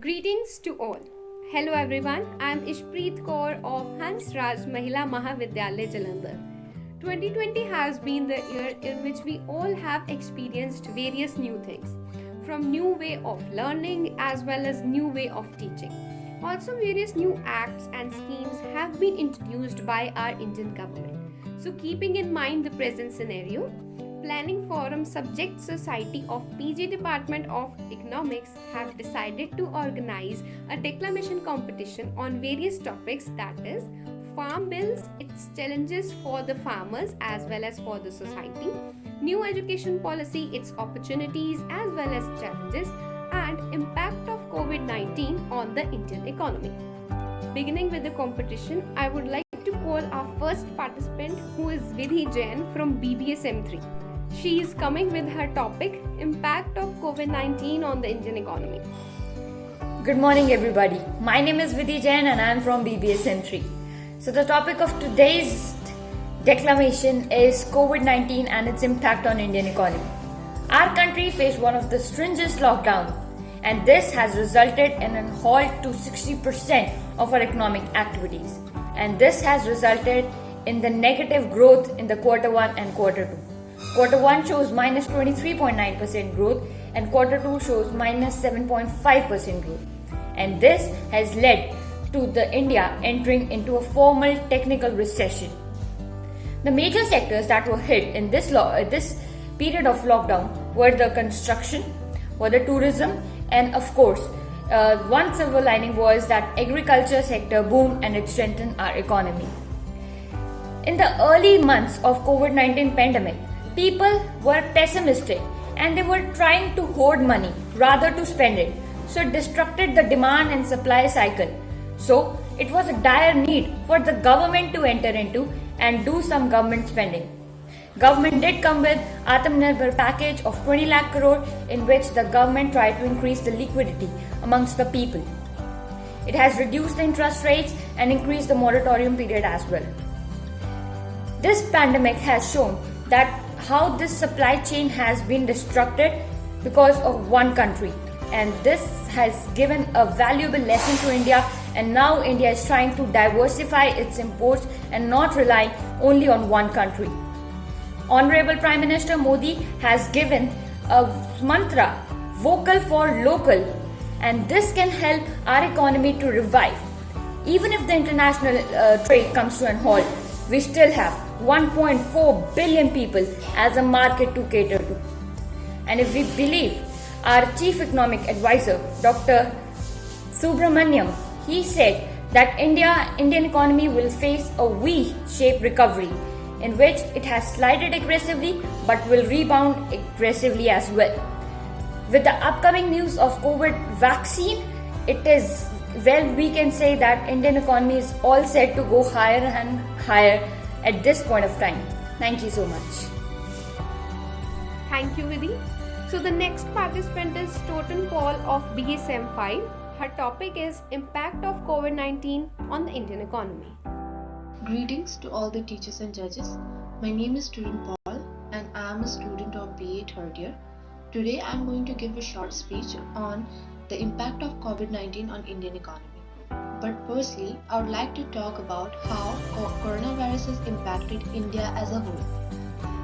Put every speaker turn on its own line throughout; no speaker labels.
Greetings to all. Hello everyone, I am Ishpreet Kaur of Hans Raj Mahila Maha Vidyalaya Jalandhar. 2020 has been the year in which we all have experienced various new things, from new way of learning as well as new way of teaching. Also, various new acts and schemes have been introduced by our Indian government. So, keeping in mind the present scenario, Planning Forum Subject Society of PG Department of Economics have decided to organize a declamation competition on various topics, that is farm bills, its challenges for the farmers as well as for the society, new education policy, its opportunities as well as challenges, and impact of COVID-19 on the Indian economy. Beginning with the competition, I would like to call our first participant, who is Vidya Jain from BBSM3. She is coming with her topic, Impact of COVID-19 on the Indian economy.
Good morning everybody. My name is Vidya Jain and I am from BBSM3. So the topic of today's declamation is COVID-19 and its impact on Indian economy. Our country faced one of the stringent lockdown, and this has resulted in a halt to 60% of our economic activities. And this has resulted in the negative growth in the quarter 1 and quarter 2. Quarter 1 shows minus 23.9% growth and quarter 2 shows minus 7.5% growth. And this has led to the India entering into a formal technical recession. The major sectors that were hit in this period of lockdown were the construction, were the tourism, and of course, one silver lining was that agriculture sector boomed and it strengthened our economy. In the early months of COVID-19 pandemic, people were pessimistic and they were trying to hoard money rather to spend it. So it disrupted the demand and supply cycle. So it was a dire need for the government to enter into and do some government spending. Government did come with Atmanirbhar package of 20 lakh crore, in which the government tried to increase the liquidity amongst the people. It has reduced the interest rates and increased the moratorium period as well. This pandemic has shown that how this supply chain has been disrupted because of one country, and this has given a valuable lesson to India, and now India is trying to diversify its imports and not rely only on one country. Honorable Prime Minister Modi has given a mantra, vocal for local, and this can help our economy to revive. Even if the international trade comes to an halt, we still have 1.4 billion people as a market to cater to. And if we believe our Chief Economic Advisor, Dr. Subramaniam, he said that Indian economy will face a V-shaped recovery, in which it has slided aggressively but will rebound aggressively as well. With the upcoming news of COVID vaccine, we can say that Indian economy is all set to go higher and higher at this point of time. Thank you so much.
Thank you, Vidhi. So the next participant is Totem Paul of BSM5. Her topic is Impact of COVID-19 on the Indian economy.
Greetings to all the teachers and judges. My name is student Paul and I am a student of BA third year. Today I am going to give a short speech on the impact of COVID-19 on Indian economy. But firstly, I would like to talk about how coronavirus has impacted India as a whole.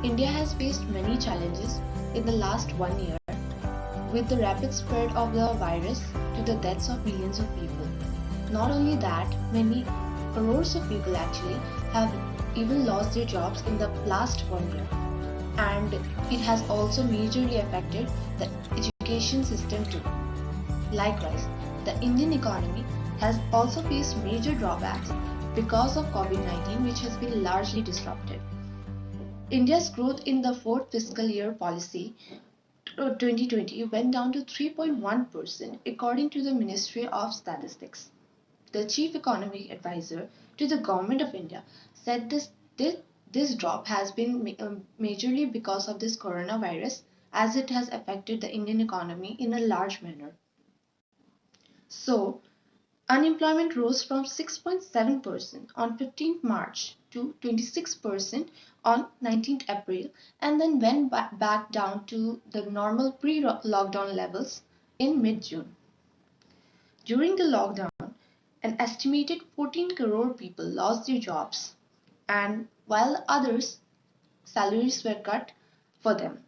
India has faced many challenges in the last 1 year, with the rapid spread of the virus to the deaths of millions of people. Not only that, many crores of people actually have even lost their jobs in the last 1 year. And it has also majorly affected the education system too. Likewise, the Indian economy has also faced major drawbacks because of COVID-19, which has been largely disrupted. India's growth in the fourth fiscal year policy 2020 went down to 3.1% according to the Ministry of Statistics. The Chief Economic Advisor to the Government of India said this drop has been majorly because of this coronavirus, as it has affected the Indian economy in a large manner. So, unemployment rose from 6.7% on 15th March to 26% on 19th April, and then went back down to the normal pre-lockdown levels in mid-June. During the lockdown, an estimated 14 crore people lost their jobs, and while others' salaries were cut for them.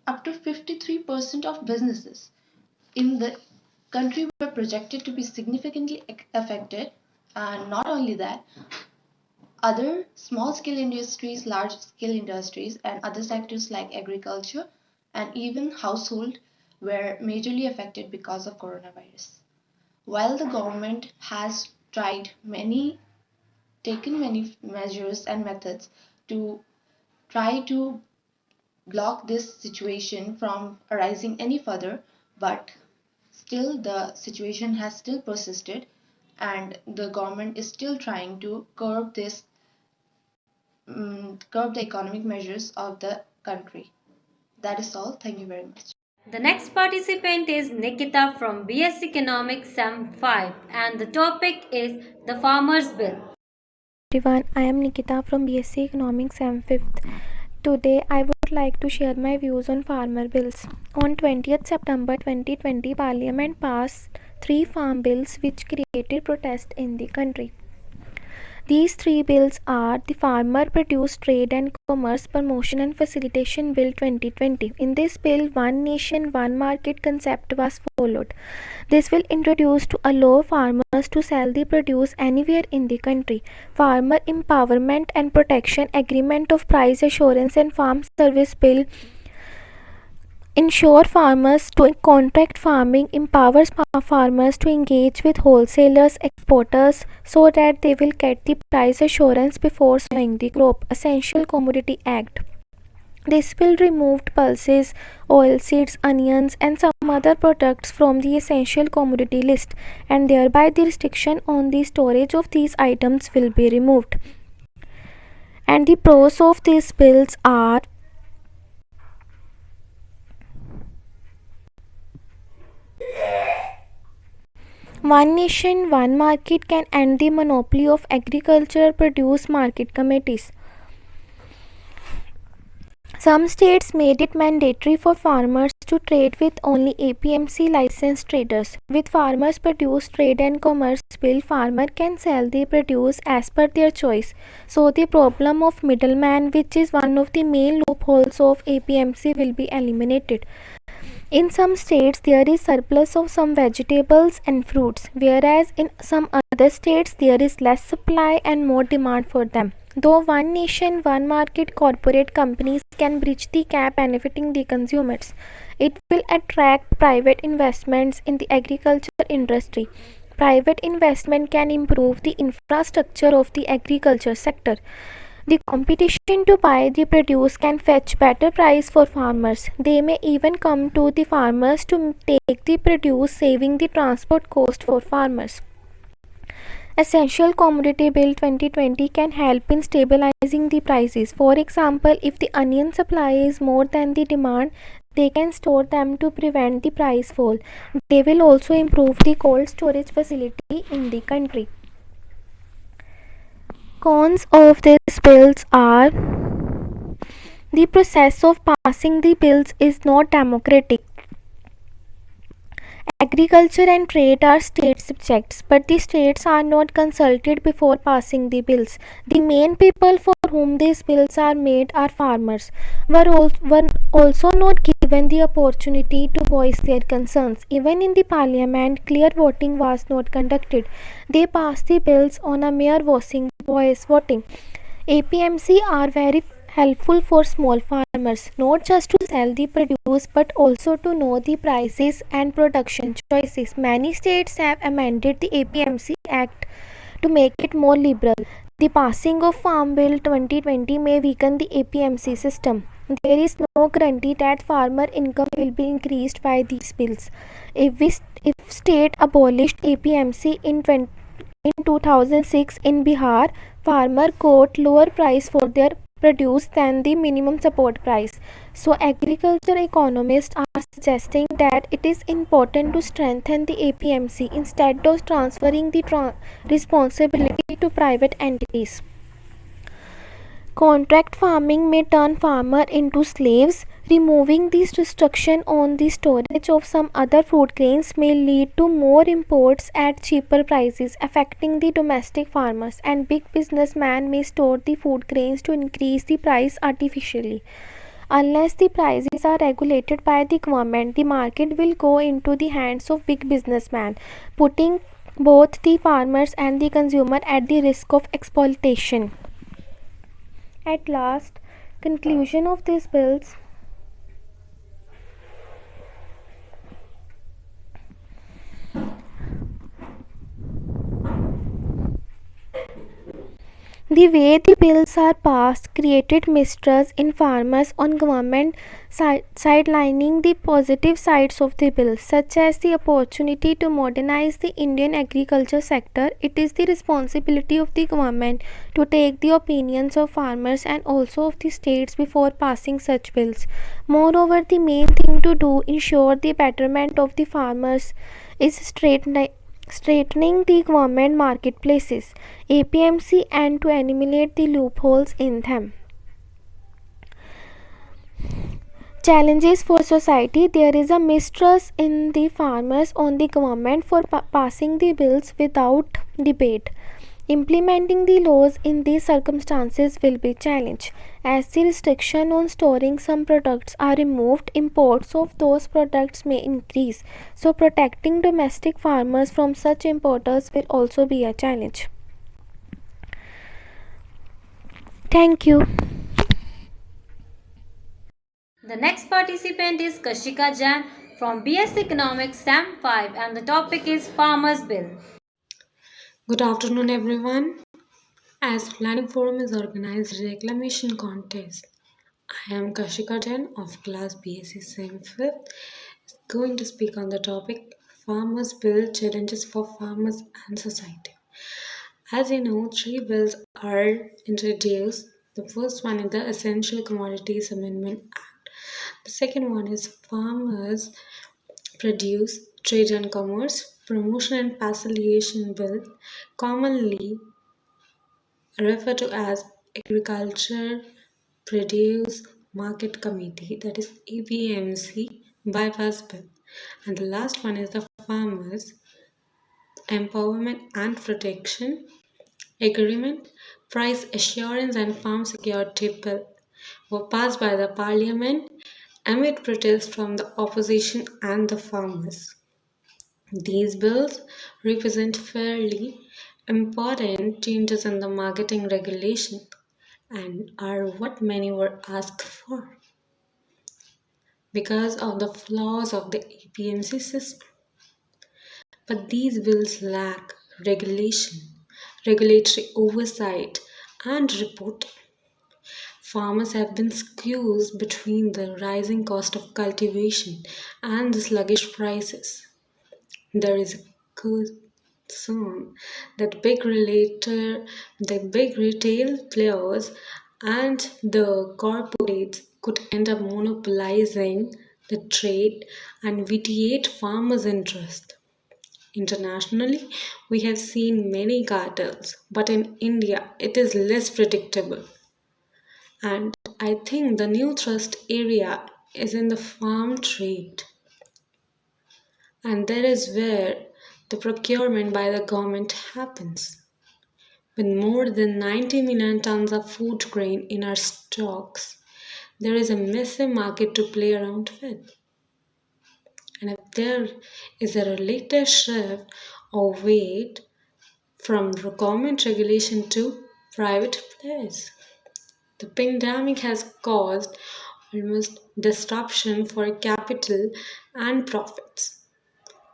Up to 53% of businesses in the country were projected to be significantly affected, and not only that, other small scale industries, large scale industries, and other sectors like agriculture and even household were majorly affected because of coronavirus. While the government has taken many measures and methods to try to block this situation from arising any further, but still the situation has still persisted, and the government is still trying to curb the economic measures of the country. That is all. Thank you very much.
The next participant is Nikita from BS Economics Sem 5 and the topic is the Farmers Bill.
Everyone, I am Nikita from BSc Economics M5th. Today I would like to share my views on farmer bills. On 20th September 2020, Parliament passed 3 farm bills which created protest in the country. These 3 bills are the Farmer Produce Trade and Commerce Promotion and Facilitation Bill 2020. In this bill, one nation, one market concept was followed. This will introduce to allow farmers to sell the produce anywhere in the country. Farmer Empowerment and Protection Agreement of Price Assurance and Farm Service Bill ensure farmers to contract farming, empowers farmers to engage with wholesalers, exporters so that they will get the price assurance before sowing the crop. Essential Commodity Act. This bill removed pulses, oilseeds, onions, and some other products from the essential commodity list, and thereby the restriction on the storage of these items will be removed. And the pros of these bills are: one nation, one market can end the monopoly of agricultural produce market committees. Some states made it mandatory for farmers to trade with only APMC licensed traders. With Farmers Produce Trade and Commerce Bill, farmer can sell the produce as per their choice. So the problem of middleman, which is one of the main loopholes of APMC, will be eliminated. In some states, there is surplus of some vegetables and fruits, whereas in some other states, there is less supply and more demand for them. Though one nation, one market corporate companies can bridge the gap benefiting the consumers, it will attract private investments in the agriculture industry. Private investment can improve the infrastructure of the agriculture sector. The competition to buy the produce can fetch better price for farmers. They may even come to the farmers to take the produce, saving the transport cost for farmers. Essential Commodity Bill 2020 can help in stabilizing the prices. For example, if the onion supply is more than the demand, they can store them to prevent the price fall. They will also improve the cold storage facility in the country. Cons of these bills are: the process of passing the bills is not democratic. Agriculture and trade are state subjects, but the states are not consulted before passing the bills. The main people for whom these bills are made are farmers, were also not given the opportunity to voice their concerns. Even in the parliament, clear voting was not conducted. They passed the bills on a mere voice voting. APMC are very helpful for small farmers, not just to sell the produce but also to know the prices and production choices. Many states have amended the APMC Act to make it more liberal. The passing of Farm Bill 2020 may weaken the APMC system. There is no guarantee that farmer income will be increased by these bills. If state abolished APMC in 2006 in Bihar, farmer got lower price for their produce than the minimum support price. So agriculture economists are suggesting that it is important to strengthen the APMC instead of transferring the responsibility to private entities. Contract farming may turn farmer into slaves. Removing this restriction on the storage of some other food grains may lead to more imports at cheaper prices, affecting the domestic farmers, and big businessmen may store the food grains to increase the price artificially. Unless the prices are regulated by the government, the market will go into the hands of big businessmen, putting both the farmers and the consumer at the risk of exploitation. At last, conclusion of these bills. The way the bills are passed created mistrust in farmers on government sidelining the positive sides of the bill, such as the opportunity to modernize the Indian agriculture sector. It is the responsibility of the government to take the opinions of farmers and also of the states before passing such bills. Moreover, the main thing to do ensure the betterment of the farmers is straightening the government marketplaces APMC and to eliminate the loopholes in them. Challenges for society. There is a mistrust in the farmers on the government for passing the bills without debate. Implementing the laws in these circumstances will be challenged. As the restriction on storing some products are removed, imports of those products may increase. So protecting domestic farmers from such importers will also be a challenge. Thank you.
The next participant is Kashika Jain from BS Economics SAM 5 and the topic is Farmers Bill.
Good afternoon, everyone. As Planning Forum is organized a Declamation contest, I am Kashika Jain of class BSc SEM 5th going to speak on the topic Farmers Bill Challenges for Farmers and Society. As you know, three bills are introduced. The first one is the Essential Commodities Amendment Act. The second one is Farmers Produce, Trade and Commerce, Promotion and Facilitation Bill, commonly referred to as Agriculture Produce Market Committee, that is APMC bypass bill. And the last one is the Farmers Empowerment and Protection Agreement, Price Assurance and Farm Security Bill were passed by the Parliament amid protests from the opposition and the farmers. These bills represent fairly important changes in the marketing regulation and are what many were asked for because of the flaws of the APMC system. But these bills lack regulation, regulatory oversight, and reporting. Farmers have been squeezed between the rising cost of cultivation and the sluggish prices. There is a concern that the big retail players and the corporates could end up monopolizing the trade and vitiate farmers' interest. Internationally, we have seen many cartels, but in India, it is less predictable. And I think the new thrust area is in the farm trade. And that is where the procurement by the government happens. With more than 90 million tons of food grain in our stocks, there is a massive market to play around with. And if there is a related shift or weight from government regulation to private players, the pandemic has caused almost disruption for capital and profits.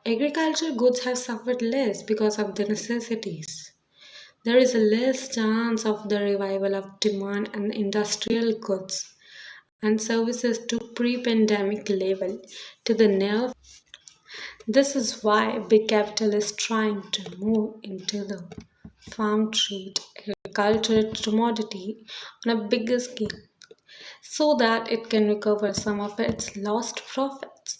Agricultural goods have suffered less because of the necessities. There is a less chance of the revival of demand and industrial goods and services to pre-pandemic level to the near. This is why big capital is trying to move into the farm trade, agricultural commodity on a bigger scale so that it can recover some of its lost profits.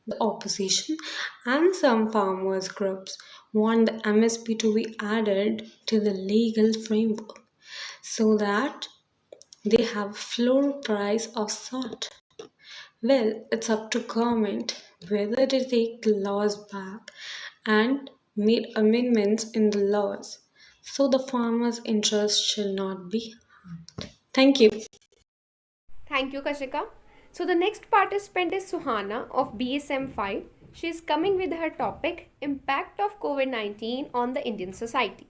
The opposition and some farmers groups want the MSP to be added to the legal framework so that they have a floor price of salt. Well, it's up to government whether to take the laws back and make amendments in the laws so the farmers' interest shall not be harmed. Thank you.
Thank you, Kashika. So the next participant is Suhana of BSM 5. She is coming with her topic Impact of COVID-19 on the Indian Society.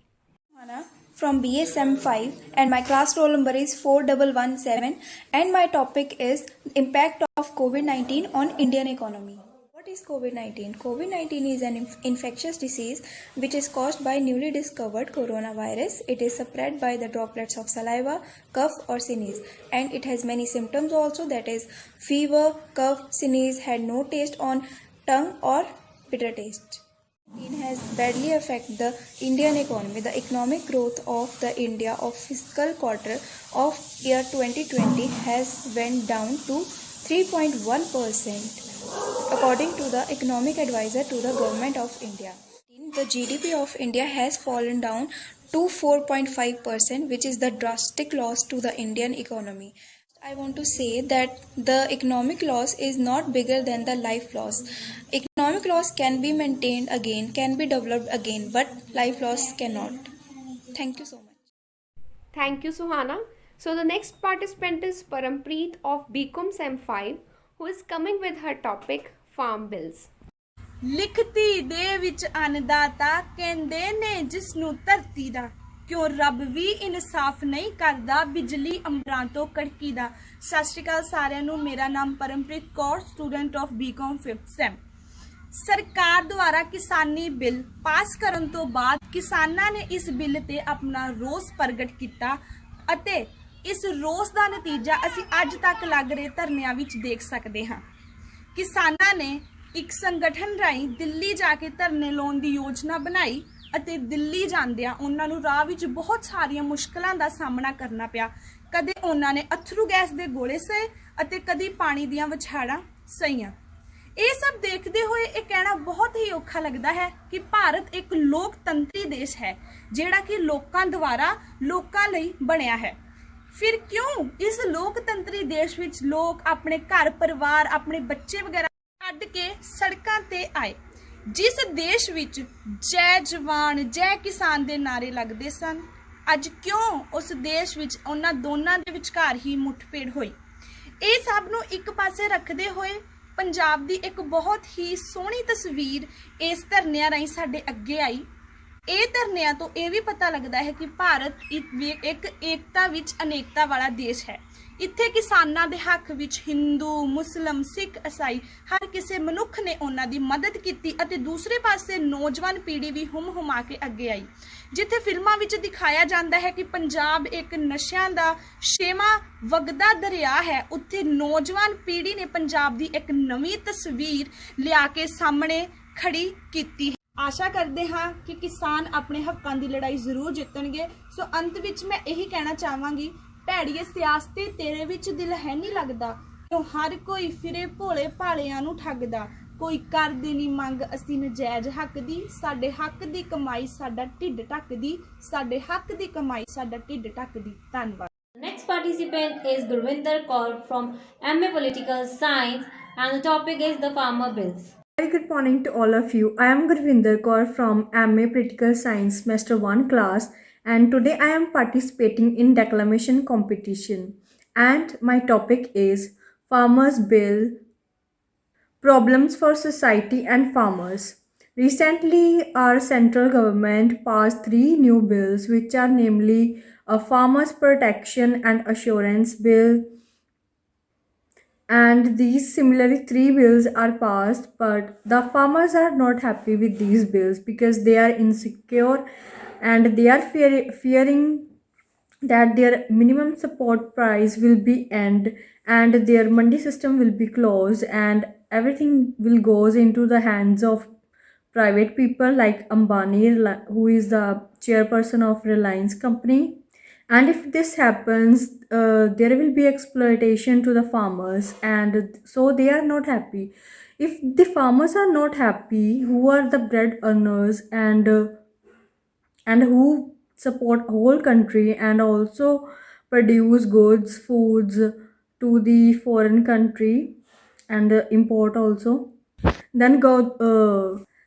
Suhana from BSM 5 and my class roll number is 4117 and my topic is impact of COVID-19 on Indian economy. What is COVID-19? COVID-19 is an infectious disease which is caused by newly discovered coronavirus. It is spread by the droplets of saliva, cough or sneeze, and it has many symptoms also, that is fever, cough, sneeze, had no taste on tongue or bitter taste. It has badly affected the Indian economy. The economic growth of the India of fiscal quarter of year 2020 has went down to 3.1% according to the economic advisor to the government of India. The GDP of India has fallen down to 4.5%, which is the drastic loss to the Indian economy. I want to say that the economic loss is not bigger than the life loss. Economic loss can be maintained again, can be developed again, but life loss cannot. Thank you so much.
Thank you, Suhana. So the next participant is Parampreet of BCom Sem 5, who is coming with her topic Farm Bills.
ਲਿਖਤੀ ਦੇ ਵਿੱਚ ਅੰਨਦਾਤਾ ਕਹਿੰਦੇ ਨੇ ਜਿਸ ਨੂੰ ਧਰਤੀ ਦਾ ਕਿਉਂ ਰੱਬ ਵੀ ਇਨਸਾਫ ਨਹੀਂ ਕਰਦਾ ਬਿਜਲੀ ਅੰਬਰਾਂ ਤੋਂ ਕੜਕੀ ਦਾ। ਸਤਿ ਸ਼੍ਰੀ ਅਕਾਲ ਸਾਰਿਆਂ ਨੂੰ, ਮੇਰਾ ਨਾਮ Parampreet Kaur, student of B Com 5th sem. ਸਰਕਾਰ ਦੁਆਰਾ ਕਿਸਾਨੀ ਬਿੱਲ ਪਾਸ ਕਰਨ ਤੋਂ ਬਾਅਦ ਕਿਸਾਨਾਂ ਨੇ ਇਸ ਬਿੱਲ ਤੇ ਆਪਣਾ ਰੋਸ ਪ੍ਰਗਟ ਕੀਤਾ ਅਤੇ ਇਸ ਰੋਸ ਦਾ ਨਤੀਜਾ ਅਸੀਂ ਅੱਜ ਤੱਕ ਲੱਗ ਰਹੇ ਧਰਨਿਆਂ ਵਿੱਚ ਦੇਖ ਸਕਦੇ ਹਾਂ। ਕਿਸਾਨਾਂ ਨੇ ਇੱਕ ਸੰਗਠਨ ਰਾਹੀਂ ਦਿੱਲੀ ਜਾ ਕੇ ਧਰਨੇ ਲਾਉਣ ਦੀ ਯੋਜਨਾ ਬਣਾਈ ਅਤੇ ਦਿੱਲੀ ਜਾਂਦਿਆਂ ਉਹਨਾਂ ਨੂੰ ਰਾਹ ਵਿੱਚ ਬਹੁਤ ਸਾਰੀਆਂ ਮੁਸ਼ਕਲਾਂ ਦਾ ਸਾਹਮਣਾ ਕਰਨਾ ਪਿਆ। ਕਦੇ ਉਹਨਾਂ ਨੇ ਅਥਰੂ ਗੈਸ ਦੇ ਗੋਲੇ ਸਹੇ ਅਤੇ ਕਦੀ ਪਾਣੀ ਦੀਆਂ ਵਿਛਾੜਾਂ ਸਹੀਆਂ। ਇਹ ਸਭ ਦੇਖਦੇ ਹੋਏ ਇਹ ਕਹਿਣਾ ਬਹੁਤ ਹੀ ਔਖਾ ਲੱਗਦਾ ਹੈ ਕਿ ਭਾਰਤ ਇੱਕ ਲੋਕਤੰਤਰੀ ਦੇਸ਼ ਹੈ ਜਿਹੜਾ ਕਿ ਲੋਕਾਂ ਦੁਆਰਾ ਲੋਕਾਂ ਲਈ ਬਣਿਆ ਹੈ। ਫਿਰ ਕਿਉਂ ਇਸ ਲੋਕਤੰਤਰੀ ਦੇਸ਼ ਵਿੱਚ ਲੋਕ ਆਪਣੇ ਘਰ ਪਰਿਵਾਰ ਆਪਣੇ ਬੱਚੇ ਵਗੈਰਾ ਛੱਡ ਕੇ ਸੜਕਾਂ ਤੇ ਆਏ। ਜਿਸ ਦੇਸ਼ ਵਿੱਚ ਜੈ ਜਵਾਨ ਜੈ ਕਿਸਾਨ ਦੇ ਨਾਰੇ ਲੱਗਦੇ ਸਨ, ਅੱਜ ਕਿਉਂ ਉਸ ਦੇਸ਼ ਵਿੱਚ ਉਹਨਾਂ ਦੋਨਾਂ ਦੇ ਵਿਚਕਾਰ ਹੀ ਮੁੱਠਭੇੜ ਹੋਈ। ਇਹ ਸਭ ਨੂੰ ਇੱਕ ਪਾਸੇ ਰੱਖਦੇ ਹੋਏ ਪੰਜਾਬ ਦੀ ਇੱਕ ਬਹੁਤ ਹੀ ਸੋਹਣੀ ਤਸਵੀਰ ਇਸ ਧਰਨਿਆਂ ਰਾਹੀਂ ਸਾਡੇ ਅੱਗੇ ਆਈ। ਇਹ ਧਰਨਿਆਂ ਤੋਂ ਇਹ ਵੀ ਪਤਾ ਲੱਗਦਾ ਹੈ ਕਿ ਭਾਰਤ ਇੱਕ ਏਕਤਾ ਵਿੱਚ ਅਨੇਕਤਾ ਵਾਲਾ ਦੇਸ਼ ਹੈ। ਇੱਥੇ ਕਿਸਾਨਾਂ ਦੇ ਹੱਕ ਵਿੱਚ ਹਿੰਦੂ ਮੁਸਲਿਮ ਸਿੱਖ ਈਸਾਈ ਹਰ ਕਿਸੇ ਮਨੁੱਖ ਨੇ ਉਹਨਾਂ ਦੀ ਮਦਦ ਕੀਤੀ ਅਤੇ ਦੂਸਰੇ ਪਾਸੇ ਨੌਜਵਾਨ ਪੀੜ੍ਹੀ ਵੀ ਹੁਮ-ਹੁਮਾ ਕੇ ਅੱਗੇ ਆਈ। ਜਿੱਥੇ ਫਿਲਮਾਂ ਵਿੱਚ ਦਿਖਾਇਆ ਜਾਂਦਾ ਹੈ ਕਿ ਪੰਜਾਬ ਇੱਕ ਨਸ਼ਿਆਂ ਦਾ ਛੇਵਾਂ ਵਗਦਾ ਦਰਿਆ ਹੈ, ਉੱਥੇ ਨੌਜਵਾਨ ਪੀੜ੍ਹੀ ਨੇ ਪੰਜਾਬ ਦੀ ਇੱਕ ਨਵੀਂ ਤਸਵੀਰ ਲਿਆ ਕੇ ਸਾਹਮਣੇ ਖੜੀ ਕੀਤੀ ਹੈ। ਆਸ਼ਾ ਕਰਦੇ ਹਾਂ ਕਿ ਕਿਸਾਨ ਆਪਣੇ ਹੱਕਾਂ ਦੀ ਲੜਾਈ ਜ਼ਰੂਰ ਜਿੱਤਣਗੇ। ਸੋ ਅੰਤ ਵਿੱਚ ਮੈਂ ਇਹੀ ਕਹਿਣਾ ਚਾਹਾਂਗੀ, ਭੈੜੀਏ ਸਿਆਸਤੇ ਤੇਰੇ ਵਿੱਚ ਦਿਲ ਹੈ ਨਹੀਂ ਲੱਗਦਾ, ਕਿਉਂ ਹਰ ਕੋਈ ਫਿਰੇ ਭੋਲੇ ਭਾਲਿਆਂ ਨੂੰ ਠੱਗਦਾ। ਕੋਈ ਕਰਦੇ ਨਹੀਂ ਮੰਗ ਅਸੀਂ ਨਜਾਇਜ਼ ਹੱਕ ਦੀ, ਸਾਡੇ ਹੱਕ ਦੀ ਕਮਾਈ ਸਾਡਾ ਢਿੱਡ ਢੱਕਦੀ, ਸਾਡੇ ਹੱਕ ਦੀ ਕਮਾਈ ਸਾਡਾ ਢਿੱਡ ਢੱਕਦੀ। ਧੰਨਵਾਦ।
Next participant is Gurvinder Kaur from MA Political Science and the topic is the farmer bills.
Very good morning to all of you. I am Gurvinder Kaur from MA Political Science Semester 1 class, and today I am participating in declamation competition, and my topic is Farmers Bill, Problems for Society and Farmers. Recently, our central government passed 3 new bills, which are namely a Farmers Protection and Assurance Bill, and these similarly 3 bills are passed, but the farmers are not happy with these bills because they are insecure and they are fearing that their minimum support price will be end and their mandi system will be closed and everything will goes into the hands of private people like Ambani, who is the chairperson of Reliance company. And if this happens, there will be exploitation to the farmers, and so they are not happy. If the farmers are not happy, who are the bread earners and who support whole country and also produce goods, foods to the foreign country, and import also. Then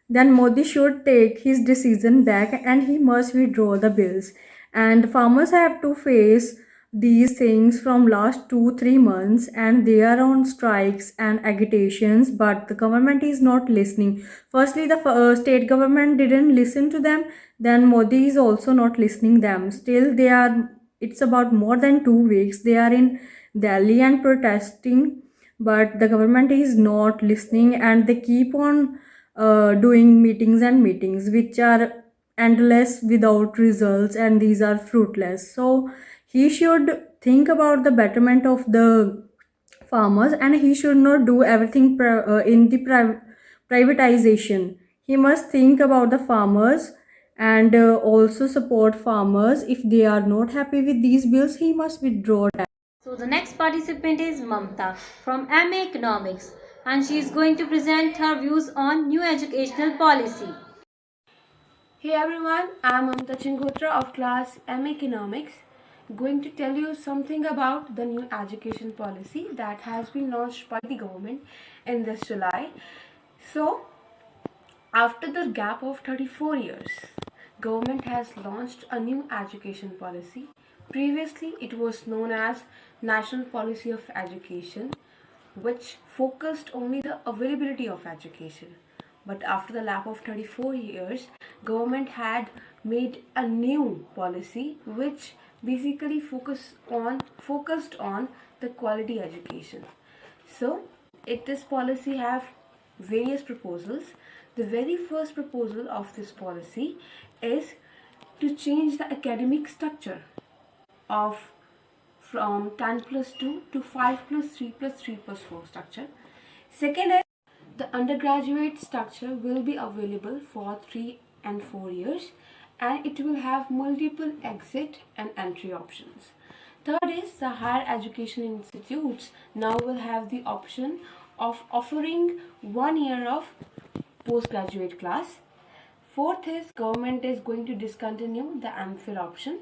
then Modi should take his decision back and he must withdraw the bills. And farmers have to face these things from last 2-3 months and they are on strikes and agitations, but the government is not listening. Firstly, the state government didn't listen to them. Then Modi is also not listening them. Still, they are. It's about more than 2 weeks. They are in Delhi and protesting, but the government is not listening and they keep on doing meetings and meetings which are endless without results, and these are fruitless. So he should think about the betterment of the farmers and he should not do everything in the privatization. He must think about the farmers and also support farmers. If they are not happy with these bills, he must withdraw that.
So the next participant is Mamta from MA Economics, and she is going to present her views on new educational policy.
Hey everyone, I'm Mamta Chingotra of class M Economics, going to tell you something about the new education policy that has been launched by the government in this July. So, after the gap of 34 years, government has launched a new education policy. Previously, it was known as National Policy of Education, which focused only the availability of education. But after the lapse of 34 years, government had made a new policy which basically focused on the quality education. So, this policy have various proposals. The very first proposal of this policy is to change the academic structure of from 10+2 to 5+3+3+4 structure. Second is the undergraduate structure will be available for 3 and 4 years and it will have multiple exit and entry options. Third is the higher education institutes now will have the option of offering 1 year of postgraduate class. Fourth is government is going to discontinue the MPhil option.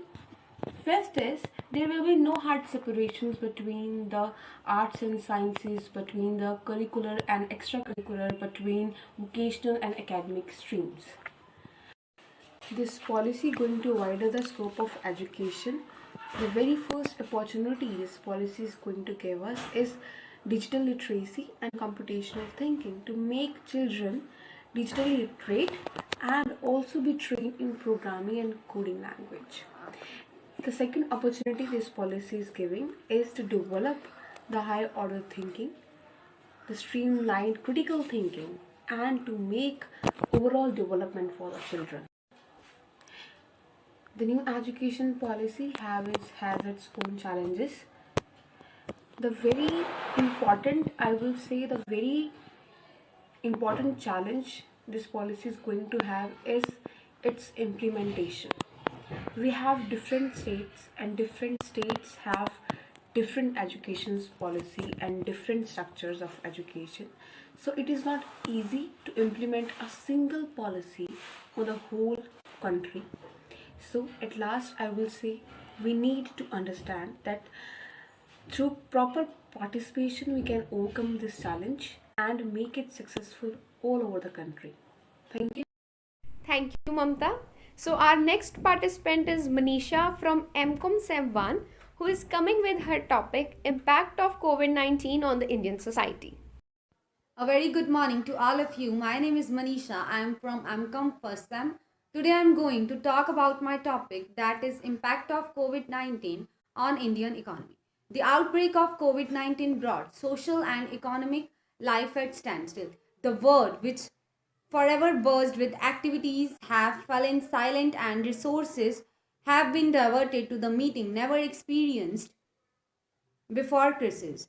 Fifth is there will be no hard separations between the arts and sciences, between the curricular and extracurricular, between vocational and academic streams. This policy going to widen the scope of education. The very first opportunity this policy is going to give us is digital literacy and computational thinking to make children digitally literate and also be trained in programming and coding language. The second opportunity this policy is giving is to develop the higher order thinking, the streamlined critical thinking, and to make overall development for the children. The new education policy has its own challenges. The very important challenge this policy is going to have is its implementation. We have different states and different states have different education policy and different structures of education. So it is not easy to implement a single policy for the whole country. So at last I will say we need to understand that through proper participation we can overcome this challenge and make it successful all over the country. Thank you.
Thank you, Mamta. So our next participant is Manisha from MCOM Sem 1, who is coming with her topic, Impact of COVID-19 on the Indian Society.
A very good morning to all of you. My name is Manisha. I am from MCOM First Sem. Today I am going to talk about my topic, that is Impact of COVID-19 on Indian economy. The outbreak of COVID-19 brought social and economic life at standstill. The world which forever buzzed with activities have fallen silent and resources have been diverted to the meeting never experienced before crisis.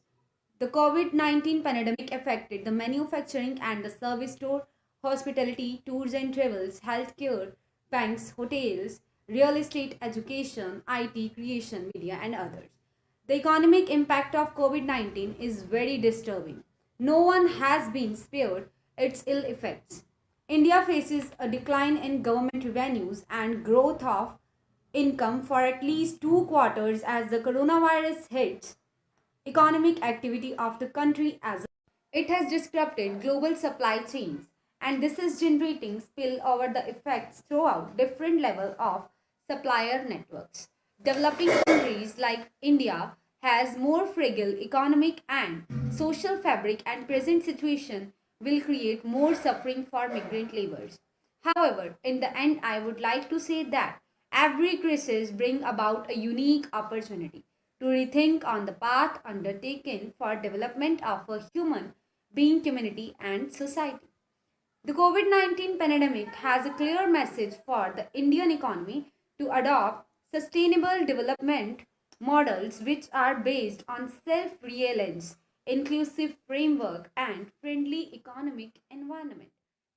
The COVID-19 pandemic affected the manufacturing and the service sector, hospitality, tours and travels, healthcare, banks, hotels, real estate, education, IT, creation, media and others. The economic impact of COVID-19 is very disturbing. No one has been spared its ill effects. India faces a decline in government revenues and growth of income for at least 2 quarters as the coronavirus hits economic activity of the country as It has disrupted global supply chains, and this is generating spillover the effects throughout different level of supplier networks. Developing countries like India has more fragile economic and social fabric, and present situation will create more suffering for migrant laborers. However, in the end, I would like to say that every crisis brings about a unique opportunity to rethink on the path undertaken for development of a human being, community, and society. The COVID 19 pandemic has a clear message for the Indian economy to adopt sustainable development models which are based on self reliance, inclusive framework, and friendly economic environment.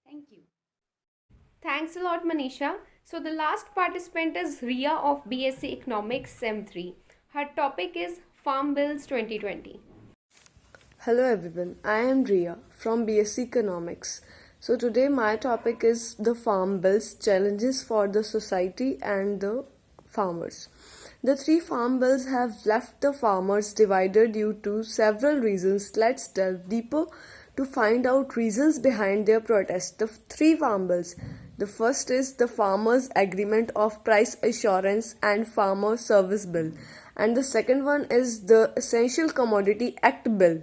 Thank you.
Thanks a lot, Manisha. So, the last participant is Riya of BSc Economics SEM 3. Her topic is Farm Bills 2020.
Hello everyone, I am Riya from BSc Economics. So today my topic is the farm bills, challenges for the society and the farmers. The three farm bills have left the farmers divided due to several reasons. Let's delve deeper to find out reasons behind their protest. The three farm bills. The first is the Farmers Agreement of Price Assurance and Farmer Service Bill, and the second one is the Essential Commodity Act Bill.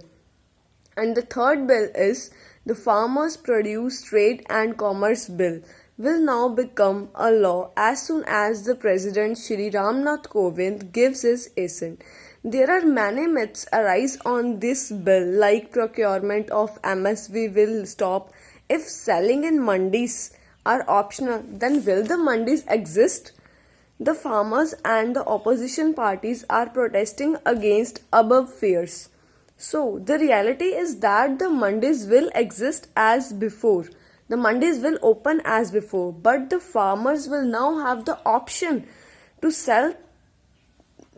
And the third bill is the Farmers Produce Trade and Commerce Bill, will now become a law as soon as the President Shri Ramnath Kovind gives his assent. There are many myths arise on this bill, like procurement of MSV will stop. If selling in mandis are optional, then will the mandis exist? The farmers and the opposition parties are protesting against above fears. So, the reality is that the mandis will exist as before. The mandis will open as before, but the farmers will now have the option to sell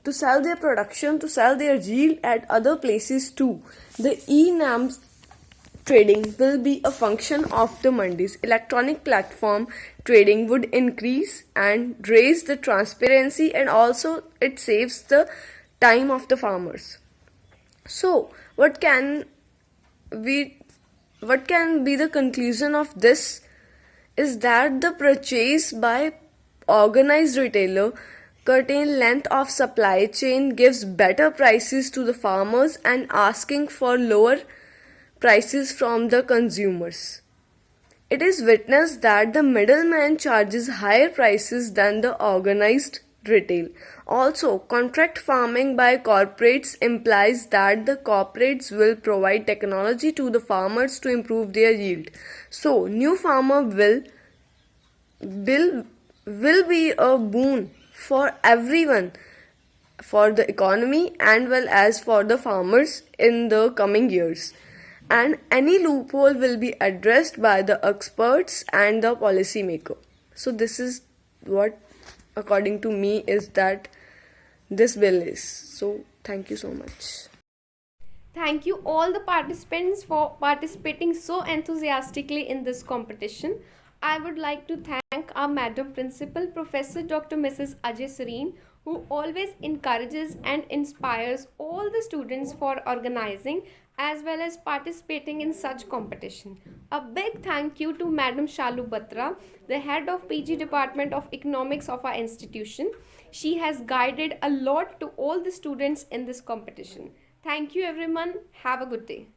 their production, to sell their yield at other places too. The e-NAMs trading will be a function of the mandis. Electronic platform trading would increase and raise the transparency, and also it saves the time of the farmers. So, what can be the conclusion of this is that the purchase by organized retailer curtain length of supply chain, gives better prices to the farmers and asking for lower prices from the consumers. It is witnessed that the middleman charges higher prices than the organized retail. Also, contract farming by corporates implies that the corporates will provide technology to the farmers to improve their yield. So, new farmer bill will be a boon for everyone, for the economy and well as for the farmers in the coming years. And any loophole will be addressed by the experts and the policymaker. So this is what, according to me, is that this bill is. So thank you so much.
Thank you all the participants for participating so enthusiastically in this competition. I would like to thank our Madam Principal, Professor Dr. Mrs. Ajay Serene, who always encourages and inspires all the students for organizing as well as participating in such competition. A big thank you to Madam Shalu Batra, the head of PG Department of Economics of our institution. She has guided a lot to all the students in this competition. Thank you everyone. Have a good day.